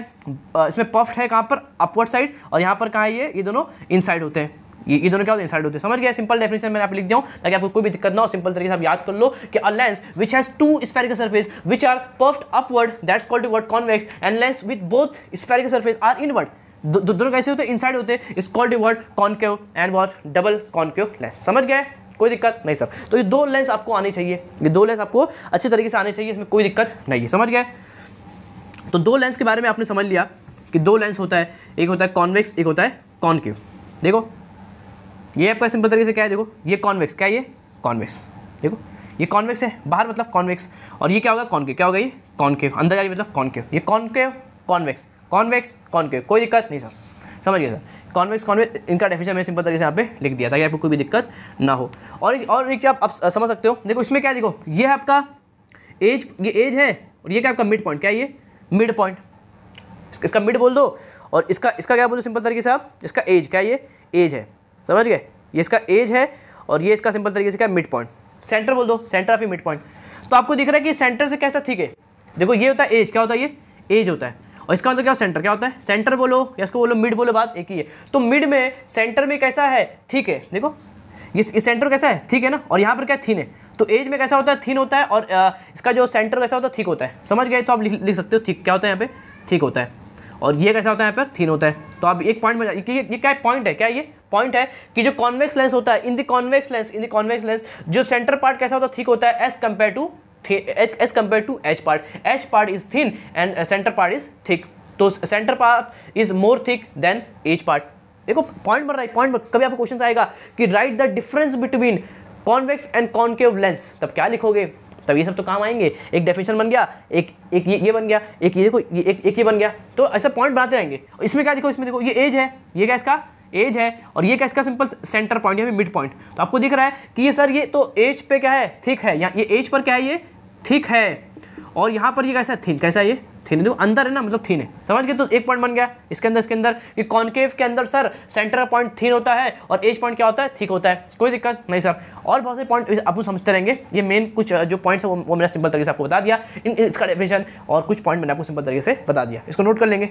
इसमें पफ्ड है कहाँ पर, अपवर्ड साइड, और यहाँ पर कहाँ है ये दोनों इनसाइड होते हैं, ये दोनों क्या होते हैं, इनसाइड होते हैं। समझ गया, सिंपल डेफिनेशन मैंने आप लिख दिया हूं ताकि आपको कोई भी दिक्कत ना हो, सिंपल तरीके से आप याद कर लो कि a lens which has two spherical surface which are curved upward that's called what convex and lens with both spherical surface are inward, दोनों कैसे होते हैं, इनसाइड होते हैं, is called what concave and what double concave lens. समझ गए, कोई दिक्कत नहीं सर। तो ये दो लेंस आपको आनी चाहिए, ये दो लेंस आपको अच्छे तरीके से आने चाहिए, इसमें कोई दिक्कत नहीं है। समझ गए, तो दो लेंस के बारे में आपने समझ लिया कि दो लेंस होता है, एक होता है कॉन्वेक्स, एक होता है कॉनकेव। देखो ये आपका सिंपल तरीके से क्या है, देखो ये कॉन्वेक्स, क्या है ये कॉन्वेक्स, देखो ये कॉन्वेक्स है, बाहर मतलब कॉन्वेक्स, और ये क्या होगा कॉनकेव, क्या होगा ये कॉनकेव, अंदर जा रही मतलब कॉनकेव, ये कॉनकेव कॉन्वेक्स, कॉन्वेक्स कॉनकेव, कोई दिक्कत नहीं सर। समझ गए सर, कॉन्वेक्स कॉन्वेक्स इनका डेफिनेशन मैंने सिंपल तरीके से यहाँ पे लिख दिया ताकि आपको कोई भी दिक्कत ना हो। और एक चीज़ आप समझ सकते हो, देखो इसमें क्या है, देखो ये है आपका एज, ये एज है, और ये क्या आपका मिड पॉइंट, क्या है ये मिड पॉइंट, इसका मिड बोल दो, और इसका क्या बोलो सिंपल तरीके से आप, इसका एज, क्या ये एज है। समझ गए, ये इसका एज है, और ये इसका सिंपल तरीके से क्या मिड पॉइंट, सेंटर बोल दो, सेंटर ऑफ ये मिड पॉइंट। तो आपको दिख रहा है कि सेंटर से कैसा ठीक है, देखो ये होता है एज, क्या होता है ये एज होता है, और इसका मतलब क्या सेंटर, क्या होता है सेंटर बोलो या इसको बोलो मिड बोलो, बात एक ही है। तो मिड में सेंटर में कैसा है, ठीक है, देखो ये सेंटर कैसा है, ठीक है ना, और यहाँ पर क्या थिन है, तो एज में कैसा होता है थिन होता है, और इसका जो सेंटर कैसा होता है ठीक होता है। समझ गए, तो आप लिख सकते हो ठीक, क्या होता है यहाँ पे ठीक होता है, और ये कैसा होता है यहाँ पर थिन होता है। तो आप एक पॉइंट में ये क्या पॉइंट है, क्या ये पॉइंट है कि जो कॉन्वेक्स लेंस होता है, इन द कॉन्वेक्स लेंस जो सेंटर पार्ट कैसा होता है ठीक होता है edge compare to edge part is thin and centre part is thick, तो centre part is more thick than edge part. देखो पॉइंट बन रहा है, पॉइंट कभी आपको क्वेश्चन आएगा कि write the difference between convex and concave lens, तब क्या लिखोगे, तब ये सब तो काम आएंगे। एक डेफिनेशन बन गया, एक ये बन गया, एक ये देखो एक ये बन गया, तो ऐसा पॉइंट बनाते रहेंगे। इसमें क्या देखो, इसमें देखो ये एज है, ये क्या इसका एज है, और ये क्या इसका सिंपल सेंटर पॉइंट है मिड पॉइंट। तो आपको दिख रहा है कि ये सर ये तो एज पे क्या है थिक है, या ये एज पर क्या है ये थिक है, और यहाँ पर ये कैसा है थिन, कैसा है ये थिन, देखो अंदर है ना मतलब थिन है। समझ गए, तो एक पॉइंट बन गया इसके अंदर कि कॉनकेव के अंदर सर सेंटर पॉइंट थिन होता है और एज पॉइंट क्या होता है थिक होता है, कोई दिक्कत नहीं सर। और बहुत से पॉइंट आपको समझते रहेंगे, ये मेन कुछ जो पॉइंट्स है वो मैंने सिंपल तरीके से आपको बता दिया, इसका डेफिनेशन और कुछ पॉइंट मैंने आपको सिंपल तरीके से बता दिया, इसको नोट कर लेंगे।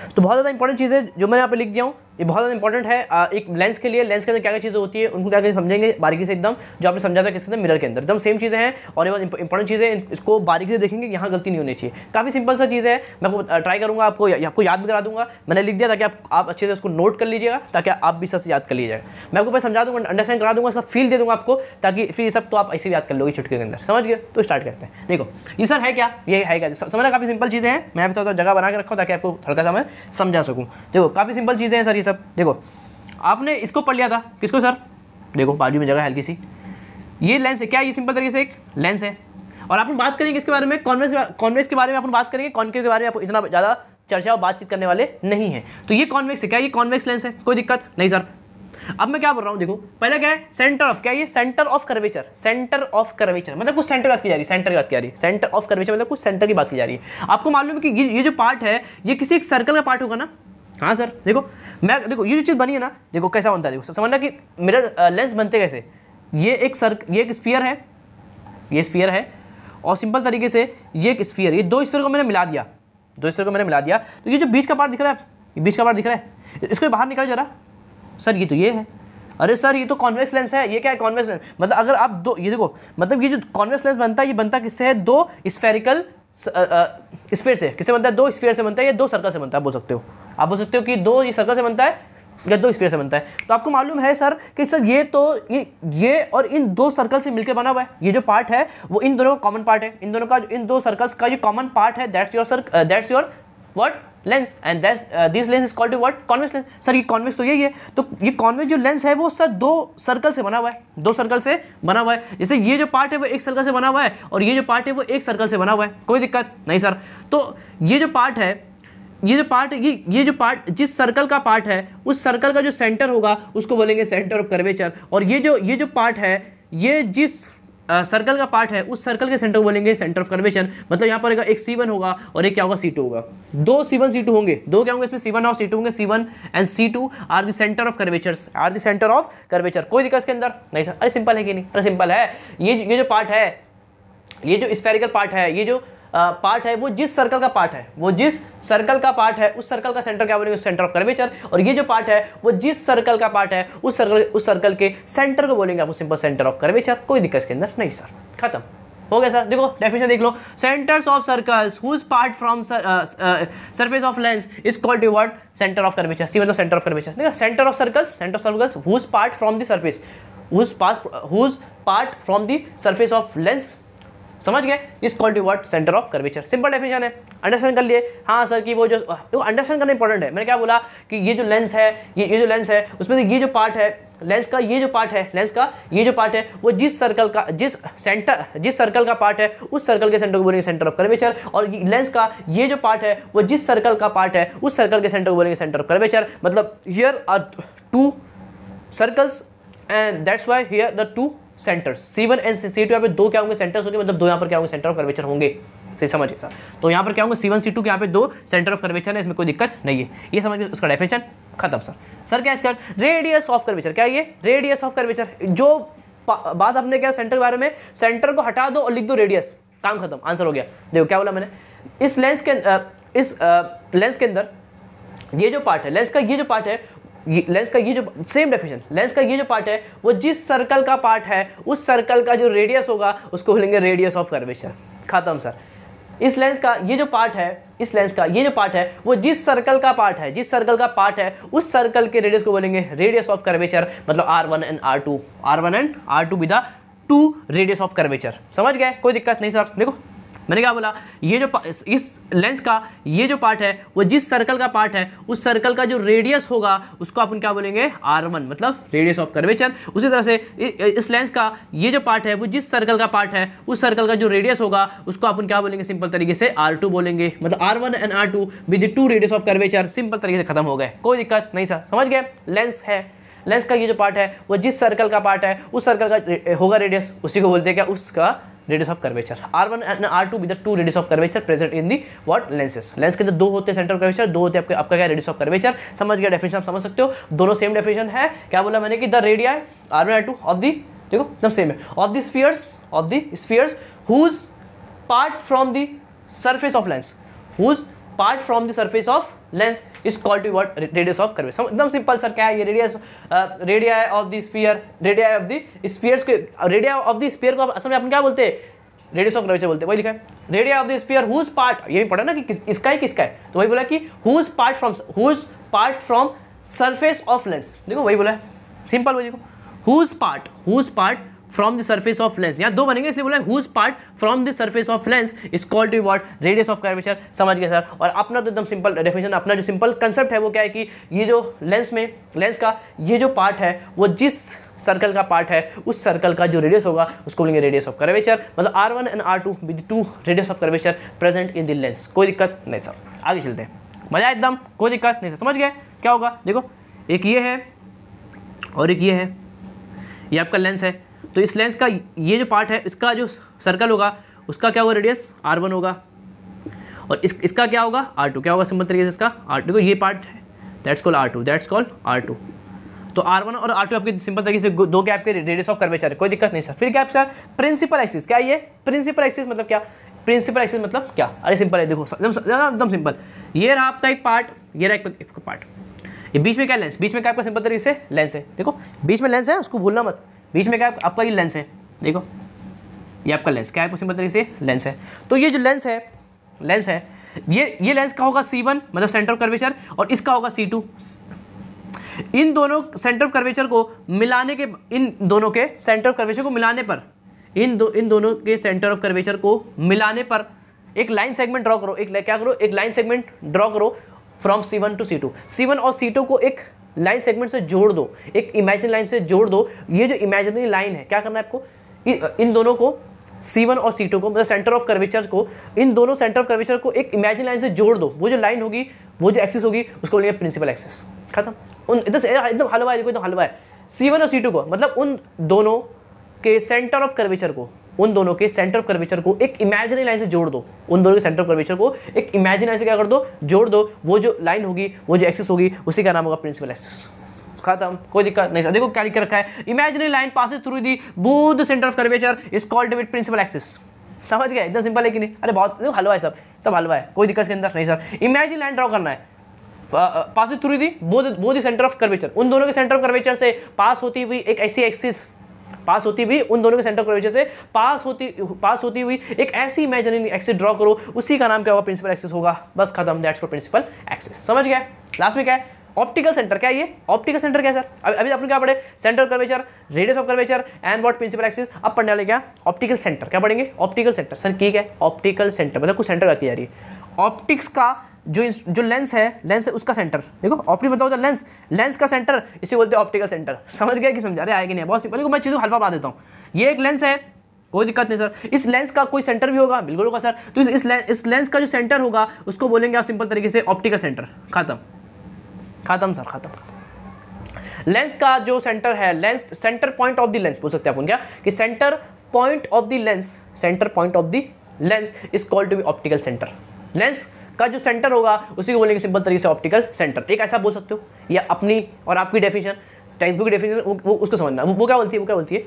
तो बहुत ज़्यादा इंपॉर्टेंट चीज़ है जो मैंने यहाँ पे लिख दिया हूँ, ये बहुत ज़्यादा इंपॉर्टेंट है एक लेंस के लिए। लेंस के अंदर क्या क्या चीज़ें होती है उनको क्या क्या समझेंगे बारीकी से एकदम, जो आपने समझा था किसके अंदर मिरर के अंदर, एकदम सेम चीज़ें हैं और ये बहुत इंपॉर्टेंट चीज़ें, इसको बारीकी से देखेंगे, यहाँ गलती नहीं होनी चाहिए। काफ़ी सिंपल सा चीज़ है, मैं आपको ट्राई करूँगा, आपको याद भी करा दूंगा, मैंने लिख दिया ताकि आप अच्छे से उसको नोट कर लीजिएगा, ताकि आप भी सच याद कर लीजिएगा। मैं आपको पहले समझा दूँगा, अंडरस्टैंड करा दूँगा, इसका फील दे दूँगा आपको, ताकि फिर ये सब तो आप ऐसे भी याद कर लोगे चुटकी के अंदर। समझ गए, तो स्टार्ट करते हैं। देखो ये सर है क्या, ये है क्या, समझना काफ़ी सिंपल चीज़ें हैं, मैं अभी थोड़ा जगह बना के रखा हूँ ताकि आपको हल्का सा मैं समझा सकूँ। देखो काफ़ी सिंपल चीज़ें हैं सर ये सब। देखो आपने इसको पढ़ लिया था, किसको सर, देखो बाजू में जगह हल्की सी, ये लेंस है, क्या ये सिंपल तरीके से एक लेंस है। और अपन बात करेंगे इसके बारे में कॉन्वेक्स के बारे में अपन बात करेंगे, कॉनकेव के बारे में आप इतना ज़्यादा चर्चा और बातचीत करने वाले नहीं है। तो ये कॉन्वेक्स है, क्या ये कॉन्वेक्स लेंस है, कोई दिक्कत नहीं सर। अब मैं क्या बोल रहा हूँ, देखो पहले क्या है सेंटर ऑफ, क्या ये centre of curvature, centre of curvature मतलब कुछ सेंटर की बात की जा रही है, सेंटर की बात की जा रही है, सेंटर ऑफ कर्वेचर मतलब कुछ सेंटर की बात की जा रही है। आपको मालूम है कि ये जो पार्ट है ये किसी एक सर्कल का पार्ट होगा ना। हाँ सर, देखो देखो ये जो चीज़ बनी है ना, देखो कैसा बनता है, देखो समझना कि मिरर लेंस बनते कैसे। ये एक स्फीयर है, ये स्फीयर है, और सिंपल तरीके से ये एक स्फीयर, ये दो स्फीयर को मैंने मिला दिया, तो ये जो बीच का पार्ट दिख रहा है, ये बीच का पार्ट दिख रहा है, इसको बाहर निकाल जरा। सर ये तो ये है, अरे सर ये तो कॉन्वेक्स लेंस है। ये क्या है कॉन्वेक्स लेंस, मतलब अगर आप दो, ये देखो मतलब ये जो कॉन्वेक्स लेंस बनता है ये बनता किससे है, दो स्फेरिकल स्फीयर से। किससे बनता है, दो स्फीयर से बनता है, या दो सर्कल से बनता है। बोल सकते हो, आप बोल सकते हो कि दो ये सर्कल से बनता है या दो स्फीयर से बनता है। तो आपको मालूम है सर कि सर ये तो ये और इन दो सर्कल से मिलकर बना हुआ है। ये जो पार्ट है वो इन दोनों का कॉमन पार्ट है, इन दोनों का, इन दो सर्कल्स का जो कॉमन पार्ट है, that's your what lens, and this lens is called to what convex lens. Sir ये कॉन्वेक्स तो यही है, तो ये कॉन्वेक्स जो लेंस है वो सर दो सर्कल से बना हुआ है, दो सर्कल से बना हुआ है। जैसे ये जो पार्ट है वो एक सर्कल से बना हुआ है और ये जो पार्ट है वो एक सर्कल से बना हुआ है, कोई दिक्कत नहीं सर। तो ये जो पार्ट है, ये जो पार्ट जिस सर्कल का पार्ट है उस सर्कल का जो सेंटर होगा उसको बोलेंगे सेंटर ऑफ कर्वेचर, और ये जो पार्ट है ये जिस सर्कल का पार्ट है उस सर्कल के सेंटर को बोलेंगे सेंटर ऑफ कर्वेचर। मतलब यहाँ पर एक C1 होगा और एक क्या होगा C2 होगा, दो C1 C2 होंगे, दो क्या होंगे इसमें C1 और C2 होंगे। C1 and C2 are the centre of curvatures, are the centre of curvature. कोई दिक्कत इसके अंदर नहीं सर, अरे सिंपल है कि नहीं, अरे सिंपल है। ये जो पार्ट है, ये जो स्फेरिकल पार्ट है, ये जो पार्ट है वो जिस सर्कल का पार्ट है, वो जिस सर्कल का पार्ट है उस सर्कल का सेंटर क्या बोलेंगे, सेंटर ऑफ कर्वेचर। और ये जो पार्ट है वो जिस सर्कल का पार्ट है उस सर्कल के सेंटर को बोलेंगे आपको सिंपल सेंटर ऑफ कर्वेचर। कोई दिक्कत इसके अंदर नहीं सर, खत्म हो गया सर। देखो डेफिनेशन देख लो, centres of circles whose part from surface of lens is called to what, centre of curvature. C मतलब सेंटर ऑफ कर्वेचर। देखो centre of circles whose part from the surface, whose part from the surface of lens, समझ गए, is called to what, centre of curvature. Simple definition है, understand कर लिए। हाँ sir कि वो जो अंडरस्टैंड करना इंपॉर्टेंट है। मैंने क्या बोला कि ये जो लेंस है, ये जो लेंस है उसमें ये जो पार्ट है लेंस का, ये जो पार्ट है लेंस का, ये जो पार्ट है वो जिस सर्कल का पार्ट है उस सर्कल के सेंटर को बोलेंगे सेंटर ऑफ कर्वेचर। और लेंस का ये जो पार्ट है वो जिस सर्कल का पार्ट है उस सर्कल के सेंटर को बोलेंगे सेंटर ऑफ कर्वेचर। मतलब here are two circles and that's why here the two centres C1 and C2 यहाँ पे दो क्या होंगे, सेंटर्स होंगे, मतलब दो यहाँ पर क्या होंगे, सेंटर ऑफ कर्वेचर होंगे। सही समझिए सर। तो यहाँ पर क्या होंगे C1 C2 के यहाँ पे दो सेंटर ऑफ कर्वेचर है, इसमें कोई दिक्कत नहीं है। ये समझ गए, उसका डेफिनेशन खत्म सर। सर क्या इसका रेडियस ऑफ कर्वेचर, क्या ये रेडियस ऑफ कर्वेचर, जो बात आपने क्या सेंटर के बारे में, सेंटर को हटा दो और लिख दो रेडियस, काम खत्म, आंसर हो गया। देखो क्या बोला मैंने, इस लेंस के अंदर ये जो पार्ट है लेंस का, ये जो पार्ट है लेंस का, ये जो सेम डेफिनेशन, लेंस का ये जो पार्ट है वो जिस सर्कल का पार्ट है उस सर्कल का जो रेडियस होगा उसको बोलेंगे रेडियस ऑफ कर्वेचर। खत्म सर। इस लेंस का ये जो पार्ट है, इस लेंस का ये जो पार्ट है वो जिस सर्कल का पार्ट है, जिस सर्कल का पार्ट है उस सर्कल के रेडियस को बोलेंगे रेडियस ऑफ कर्वेचर। मतलब R1 and R2 with the two radius of curvature. समझ गए, कोई दिक्कत नहीं सर। देखो मैंने क्या बोला, ये जो इस लेंस का ये जो पार्ट है वो जिस सर्कल का पार्ट है उस सर्कल का जो रेडियस होगा उसको अपन क्या बोलेंगे R1, मतलब रेडियस ऑफ कर्वेचर। उसी तरह से इस लेंस का ये जो पार्ट है वो जिस सर्कल का पार्ट है उस सर्कल का जो रेडियस होगा उसको अपन क्या बोलेंगे, सिंपल तरीके से R2 बोलेंगे। मतलब R1 and R2 with two radius of curvature. Simple तरीके से खत्म हो गए, कोई दिक्कत नहीं सर। समझ गए, लेंस है, लेंस का ये जो पार्ट है वो जिस सर्कल का पार्ट है उस सर्कल का होगा रेडियस, उसी को बोलते हैं क्या, उसका radius of curvature. R1 and R2 with the two radius of curvature present in the what lenses. Lens के अंदर दो होते हैं सेंटर ऑफ कर्वेचर, दो होते हैं आपका क्या, रेडियस ऑफ कर्वेचर। समझ गया, डेफिनेशन आप समझ सकते हो, दोनों सेम डेफिनेशन है। क्या बोला मैंने कि the radii R1 R2 of the, देखो एकदम सेम है, of the spheres whose part from the surface of lens, whose part from the surface of lens is called to what, radius of curvature. एकदम simple sir. क्या है ये radius, radii of the sphere, radii of the spheres के, radii of the sphere को असल में अपन क्या बोलते हैं, रेडियस ऑफ कर्वेचर बोलते हैं। वही लिखा है radii of the sphere whose part, ये भी पढ़ा ना कि इसका है किसका है, तो वही बोला कि whose part from surface of lens. देखो वही बोला है, सिंपल वही देखो, whose part from the surface of lens. यहाँ दो बनेंगे इसलिए बोला whose part from the surface of lens is called to what, radius of curvature. समझ गए सर। और अपना तो एकदम सिंपल डेफिनेशन, अपना जो सिंपल कंसेप्ट है वो क्या है कि ये जो लेंस का ये जो पार्ट है वो जिस सर्कल का पार्ट है उस सर्कल का जो रेडियस होगा उसको बोलेंगे रेडियस ऑफ कर्वेचर। मतलब R1 and R2 with two radius of curvature present in the lens. कोई दिक्कत नहीं सर, आगे चलते हैं, मजा एकदम, कोई दिक्कत नहीं सर। समझ गए क्या होगा, देखो एक ये है और एक ये है, ये आपका लेंस है। तो इस लेंस का ये जो पार्ट है इसका जो सर्कल होगा उसका क्या होगा, रेडियस R1 होगा, और इसका क्या होगा, R2 क्या होगा, सिंपल तरीके से इसका R2 को ये पार्ट है, दैट्स कॉल्ड R2। तो R1 और R2 आपके सिंपल तरीके से दो के आपके रेडियस ऑफ कर्वेचर है, कोई दिक्कत नहीं सर। फिर क्या आपका प्रिंसिपल एक्सिस, क्या ये प्रिंसिपल एक्सिस मतलब क्या, प्रिंसिपल एक्सिस मतलब क्या, अरे सिंपल है, देखो एकदम सिंपल। ये रहा आपका एक पार्ट, ये रहा एक पार्ट, ये बीच में क्या लेंस, बीच में क्या आपका सिंपल तरीके से लेंस है। देखो बीच में लेंस है, उसको भूलना मत, बीच में क्या आपका ये लेंस है। देखो ये आपका लेंस क्या है, सिंपल तरीके से लेंस है। तो ये जो लेंस है ये लेंस का होगा C1 मतलब सेंटर ऑफ कर्वेचर, और इसका होगा C2। इन दोनों सेंटर ऑफ कर्वेचर को मिलाने के, इन दोनों के सेंटर ऑफ कर्वेचर को मिलाने पर, इन दोनों के सेंटर ऑफ कर्वेचर को मिलाने पर एक लाइन सेगमेंट ड्रॉ करो, एक लाइन सेगमेंट ड्रॉ करो from C1 to C2। C1 और C2 को एक लाइन सेगमेंट से जोड़ दो, एक इमेजिनरी लाइन से जोड़ दो। ये जो इमेजिनरी लाइन है क्या करना है आपको, इन दोनों को C1 और C2 को, मतलब सेंटर ऑफ कर्वेचर को, इन दोनों सेंटर ऑफ कर्वेचर को एक इमेजिनरी लाइन से जोड़ दो। वो जो लाइन होगी, वो जो एक्सिस होगी उसको बोलेंगे प्रिंसिपल एक्सिस। खत्म। उन एकदम हलवा है, देखो एकदम हलवा है। C1 और C2 को, मतलब उन दोनों के सेंटर ऑफ कर्वेचर को, एक इमेजिनरी लाइन से जोड़ दो। उन दोनों के सेंटर ऑफ कर्वेचर को एक इमेजिनरी लाइन से क्या कर दो, जोड़ दो। वो जो लाइन होगी, वो जो एक्सिस होगी, उसी का नाम होगा प्रिंसिपल एक्सिस। खत्म, कोई दिक्कत नहीं। देखो क्या लिख रखा है, imaginary line passes through the both the centre of curvature is called with principal axis. समझ गए, एकदम सिंपल है कि नहीं? अरे बहुत हलवा है, सब हलवा है, कोई दिक्कत इसके अंदर नहीं सर। इमेजिन लाइन ड्रॉ करना है, pass through the both the centre of curvature, उन दोनों के सेंटर ऑफ कर्वेचर से पास होती हुई एक ऐसी एक्सिस, पास होती हुई उन दोनों के सेंटर ऑफ कर्वेचर से पास होती हुई एक ऐसी इमेजिनरी एक्सिस ड्रॉ करो, उसी का नाम क्या होगा? प्रिंसिपल एक्सिस होगा। बस खत्म, दैट्स फॉर प्रिंसिपल एक्सिस। समझ गए? लास्ट में क्या है? Optical centre. क्या ये ऑप्टिकल सेंटर क्या है सर? अभी आपने क्या पढ़े? Centre of curvature, radius of curvature and what? Principal axis. अब पढ़ने वाले क्या? Optical centre. क्या पढ़ेंगे? Optical centre. सर ठीक है, ऑप्टिकल सेंटर मतलब कुछ सेंटर बात की जा रही है। ऑप्टिक्स का जो लेंस है उसका सेंटर, देखो ऑप्टिक मतलब होता है लेंस का सेंटर, इसे बोलते हैं ऑप्टिकल सेंटर। समझ गया कि समझा रहे? आएगा नहीं? बहुत सिंपल। मैं चीज़ों हल्का बना देता हूँ। ये एक लेंस है, कोई दिक्कत नहीं सर। इस लेंस का कोई सेंटर भी होगा? बिल्कुल होगा सर। तो इस लेंस का जो सेंटर होगा उसको बोलेंगे आप सिंपल तरीके से ऑप्टिकल सेंटर। खत्म सर, खत्म। लेंस का जो सेंटर है, lens centre point of the lens बोल सकते हैं अपन क्या, कि centre point of the lens is called to be optical centre. Lens का जो सेंटर होगा उसी को बोलेंगे सिंपल तरीके से ऑप्टिकल सेंटर। एक ऐसा बोल सकते हो, या अपनी और आपकी डेफिनेशन, टेक्स्ट बुक की डेफिनेशन वो उसको समझना। वो क्या बोलती है?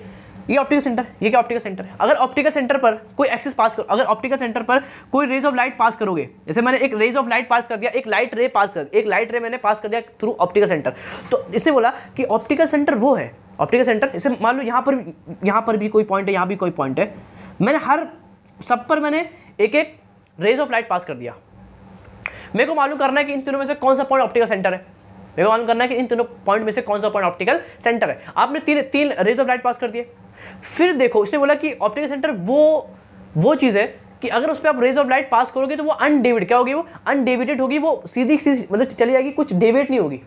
ये ऑप्टिकल सेंटर। ये क्या ऑप्टिकल सेंटर है? अगर ऑप्टिकल सेंटर पर कोई एक्सिस पास करो, अगर ऑप्टिकल सेंटर पर कोई रेज ऑफ लाइट पास करोगे, जैसे मैंने एक रेज ऑफ लाइट पास कर दिया, एक लाइट रे मैंने पास कर दिया थ्रू ऑप्टिकल सेंटर, तो इसने बोला कि ऑप्टिकल सेंटर वो है। ऑप्टिकल सेंटर, इसे मान लो यहाँ पर भी कोई पॉइंट है, यहाँ भी कोई पॉइंट है, मैंने हर सब पर मैंने एक रेज ऑफ लाइट पास कर दिया। मेरे को मालूम करना है कि इन तीनों में से कौन सा पॉइंट ऑप्टिकल सेंटर है। मेरे को मालूम करना है कि इन तीनों पॉइंट में से कौन सा पॉइंट ऑप्टिकल सेंटर है। आपने तीन रेज ऑफ लाइट पास कर दिए। फिर देखो, उसने बोला कि ऑप्टिकल सेंटर वो चीज़ है कि अगर उस पर आप रेज ऑफ लाइट पास करोगे तो वो अनडेविएटेड, क्या होगी? वो अनडेविएटेड होगी, वो सीधी मतलब चली जाएगी, कुछ डेविएट नहीं होगी।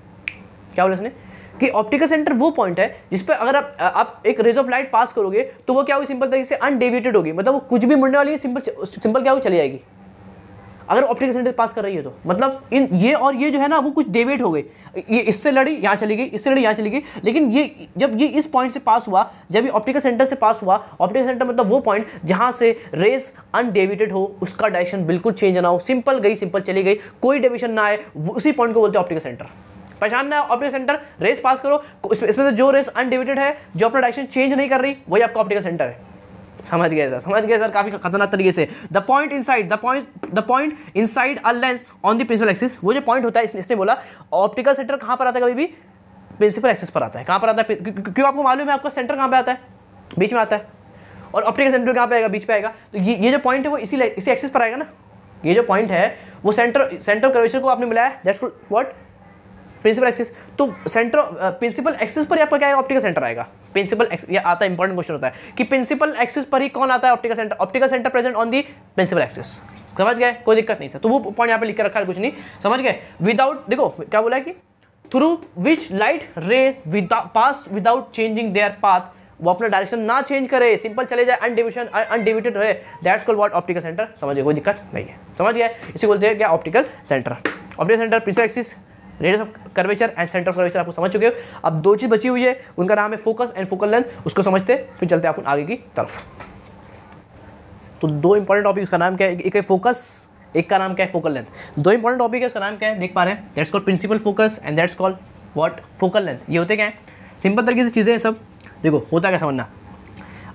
क्या बोला उसने? कि ऑप्टिकल सेंटर वो पॉइंट है जिस पर अगर आप एक रेज ऑफ लाइट पास करोगे तो वो क्या होगी? सिंपल तरीके से अनडेविएटेड होगी, मतलब वो कुछ भी मुड़ने वाली है, सिंपल क्या होगी? चली जाएगी। अगर ऑप्टिकल सेंटर पास कर रही है तो मतलब ये जो है ना वो कुछ डेविएट हो गई, ये इससे लड़ी यहाँ चली गई, इससे लड़ी यहाँ चली गई, लेकिन ये जब ये इस पॉइंट से पास हुआ, जब ये ऑप्टिकल सेंटर से पास हुआ, ऑप्टिकल सेंटर मतलब वो पॉइंट जहाँ से रेज अनडेविएटेड हो, उसका डायरेक्शन बिल्कुल चेंज ना हो, सिंपल गई सिंपल चली गई, कोई डेविएशन ना आए, उसी पॉइंट को बोलते हैं ऑप्टिकल सेंटर। पहचानना है ऑप्टिकल सेंटर, रेस पास करो, इसमें से जो रेस अनडेविएटेड है, जो अपना डायरेक्शन चेंज नहीं कर रही, वही आपका ऑप्टिकल सेंटर है। समझ गए सर, काफी खतरनाक तरीके से। The point inside a lens on the principal axis, वो जो पॉइंट होता है, इसने बोला ऑप्टिकल सेंटर कहाँ पर आता है? कभी भी प्रिंसिपल एक्सिस पर आता है। कहाँ पर आता है? क्यों? आपको मालूम है आपका सेंटर कहाँ पे आता है? बीच में आता है। और ऑप्टिकल सेंटर कहाँ पे आएगा? बीच पे आएगा। तो ये जो पॉइंट है वो इसी एक्सिस पर आएगा ना। ये जो पॉइंट है वो सेंटर कर्वेचर को आपने मिलाया, दैट्स व्हाट? Principal axis. तो प्रिंसिपल एक्सिस पर आपका क्या आएगा? ऑप्टिकल सेंटर आएगा। प्रिंसिपल एक्सिस, ये आता है, इंपॉर्टेंट क्वेश्चन होता है कि प्रिंसिपल एक्सिस पर ही कौन आता है? Optical centre present on the principal axis. समझ गए? कोई दिक्कत नहीं सर। तो वो पॉइंट यहाँ पे लिख के रखा है, कुछ नहीं। समझ गए? विदाउट, देखो क्या बोला है कि थ्रू विच लाइट रे पास विदाउट चेंजिंग देयर पाथ, वो अपना डायरेक्शन ना चेंज करे, सिंपल चले जाए, अनडेविएटेड रहे, that's called what? Optical centre. समझ गए? कोई दिक्कत नहीं है। समझ गए? इसी बोलते हैं क्या? Optical centre. Optical centre, principal axis, radius of curvature and centre of curvature आपको समझ चुके हो। अब दो चीज बची हुई है, उनका नाम है फोकस एंड फोकल लेंथ, उसको समझते फिर चलते हैं अपन आगे की तरफ। तो दो इंपॉर्टेंट टॉपिक, उसका नाम क्या है? एक है फोकस, एक का नाम क्या है? Focal length. दो इंपॉर्टेंट टॉपिक है, उसका नाम क्या है? देख पा रहे हैं, that's called principal focus and that's called what? Focal length. ये होते क्या है? सिंपल तरीके से चीज़ें हैं सब। देखो होता क्या समझना,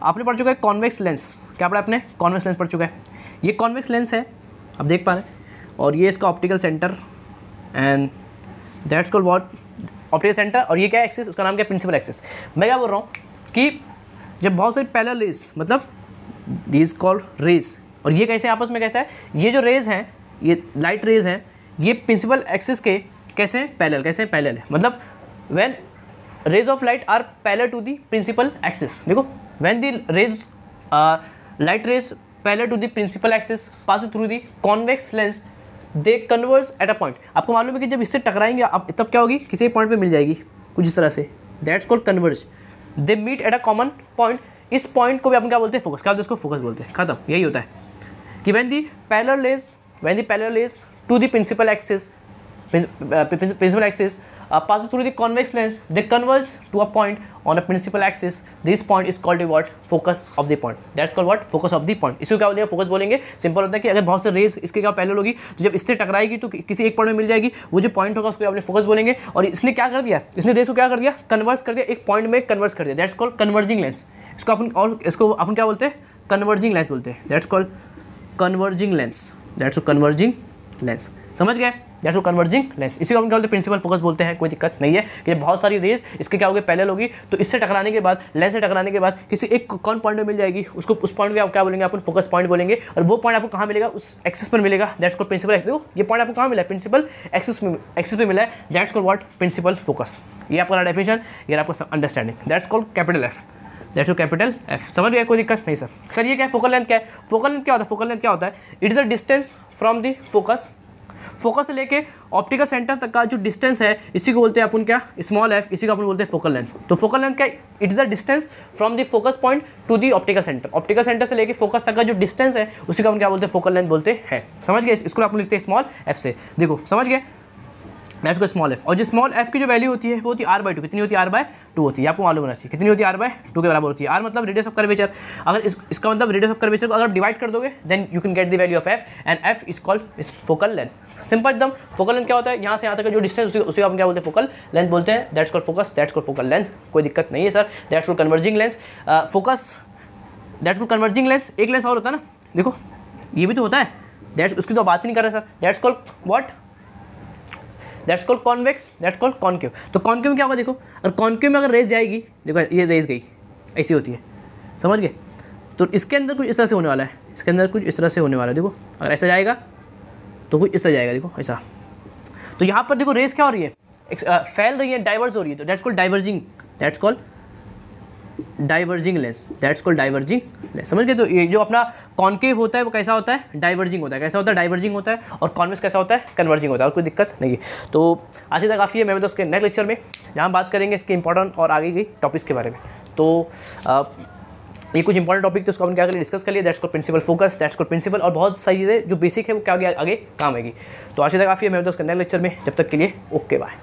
आपने पढ़ चुका है कॉन्वेक्स लेंस। क्या पढ़ा आपने? कॉन्वेक्स लेंस पढ़ चुका है। ये कॉन्वेक्स लेंस है, आप देख पा रहे हैं, और ये इसका optical centre and that's called what? Optical centre. और ये क्या है? एक्सिस, उसका नाम क्या है? Principal axis. मैं क्या बोल रहा हूँ कि जब बहुत सारी पैरेलल रेज, मतलब दीज कॉल्ड रेज, और ये कैसे आपस में कैसा है? ये जो रेज हैं, ये लाइट रेज हैं, ये प्रिंसिपल एक्सिस के कैसे हैं? पैरेलल। कैसे हैं? पैरेलल है, मतलब when rays of light are parallel to the principal axis. देखो, when the rays light rays parallel to the principal axis pass through the convex lens, they converge at a point. आपको मालूम है कि जब इससे टकराएंगे अब तब क्या होगी? किसी पॉइंट पे मिल जाएगी, कुछ इस तरह से, that's called converge. They meet at a common point. इस पॉइंट को भी अपन क्या बोलते हैं? फोकस। क्या बोलते हैं इसको? फोकस बोलते हैं। खत्म। यही होता है कि when the parallel rays to the principal axis passes through the convex lens, they converge to a point on a principal axis. This point is called the what? Focus of the point. That's called what? Focus of the point. इसको क्या बोलेंगे? Focus बोलेंगे। Simple होता है कि अगर बहुत से रेस इसके क्या पैरेलल होगी, तो जब इससे टकराएगी तो किसी एक पॉइंट में मिल जाएगी, वो जो पॉइंट होगा उसको आपने फोकस बोलेंगे। और इसने क्या कर दिया? इसने रेस को क्या कर दिया? कन्वर्स कर दिया, एक पॉइंट में कन्वर्स कर दिया, दैट्स कॉल्ड कन्वर्जिंग लेंस। इसको अपन क्या बोलते हैं? कन्वर्जिंग लेंस बोलते हैं, that's called converging lens, that's converging lens, समझ गए, दैट्स कन्वर्जिंग लेंस। इसी को हम क्या बोलते हैं, प्रिंसिपल फोकस बोलते हैं। कोई दिक्कत नहीं है कि बहुत सारी रेज इसके क्या होगी, पैरेलल होगी, तो इससे टकराने के बाद, लेंस से टकराने के बाद किसी एक कौन पॉइंट में मिल जाएगी, उसको उस पॉइंट में आप क्या बोलेंगे, अपन फोकस पॉइंट बोलेंगे, और वो पॉइंट आपको कहाँ मिलेगा, उस एक्सिस पर मिलेगा, दैट्स कॉल्ड प्रिंसिपल एक्सिस। देखो ये पॉइंट आपको कहाँ मिला है, प्रिंसिपल एक्सिस पे मिला है, that's called what, principal focus. ये आपका डेफिनेशन, ये आपका understanding, that's called capital F, that's capital F. समझ गए, कोई दिक्कत नहीं सर ये क्या है, फोकल लेंथ क्या है, फोकल लेंथ क्या होता है, फोकल लेंथ क्या होता है, it is the distance from the focus, focus से लेके ऑप्टिकल सेंटर तक का जो डिस्टेंस है, इसी को बोलते हैं अपन क्या, स्मॉल एफ, इसी को अपन बोलते हैं फोकल लेंथ। तो फोकल लेंथ क्या, it is the distance from the focus point two the optical centre, optical centre से लेके फोकस तक का जो डिस्टेंस है, उसी को अपन क्या बोलते हैं, फोकल लेंथ बोलते हैं। समझ गए, इसको अपन लिखते हैं स्मॉल एफ से, देखो समझ गए, दैट्स को स्मॉल एफ। और जो स्मॉल एफ की जो वैल्यू होती है वो होती है r/2, कितनी होती है, r/2 होती है, आपको मालूम होना चाहिए कितनी होती है, r/2 के बराबर होती है। r मतलब रेडियस ऑफ कर्वेचर, अगर इसका मतलब रेडियस ऑफ कर्वेचर को अगर डिवाइड कर दोगे, then you can get the value of f, and f is called focal length. Simple एकदम। फोकल लेंथ क्या होता है, यहाँ से यहाँ तक का जो डिस्टेंस, उसी को हम क्या बोलते हैं, फोकल लेंथ बोलते हैं, that's called focus, that's called focal length. कोई दिक्कत नहीं है sir, that's called converging lens, focus, that's called converging lens. एक लेंस और होता है ना, देखो ये भी तो होता है, दैट्स, उसकी तो बात ही नहीं कर रहे sir, that's called what, that's called convex, that's called concave. तो कॉन्केव में क्या होगा, देखो अगर कॉन्केव में अगर रेस जाएगी, देखो ये रेस गई, ऐसी होती है, समझ गए, तो इसके अंदर कुछ इस तरह से होने वाला है, इसके अंदर कुछ इस तरह से होने वाला है, देखो अगर ऐसा जाएगा तो कुछ इस तरह जाएगा, देखो ऐसा। तो यहाँ पर देखो रेस क्या हो रही है, फैल रही है, डाइवर्स हो रही है, तो that's called diverging, that's called diverging lens, that's called diverging lens. समझ गए। तो ये जो अपना कॉन्केव होता है वो कैसा होता है, डाइवर्जिंग होता है, कैसा होता है, डाइवर्जिंग होता है, और कॉन्वेक्स कैसा होता है, कन्वर्जिंग होता है, और कोई दिक्कत नहीं है। तो आज तक काफ़ी है, मैं तो उसके नेक्स्ट लेक्चर में जहाँ बात करेंगे इसके इंपॉर्टेंट और आगे गई टॉपिक्स के बारे में। तो ये कुछ इंपॉर्टेंट टॉपिक तो उसको अपन क्या करें, डिस्कस कर लिया, that's called principal focus, that's called principal, और बहुत सारी चीज़ें जो बेसिक है वो क्या आगे काम आएगी। तो आज तक काफ़ी है, मैं तो उसके नेक्स्ट लेक्चर में, जब तक के लिए ओके बाय।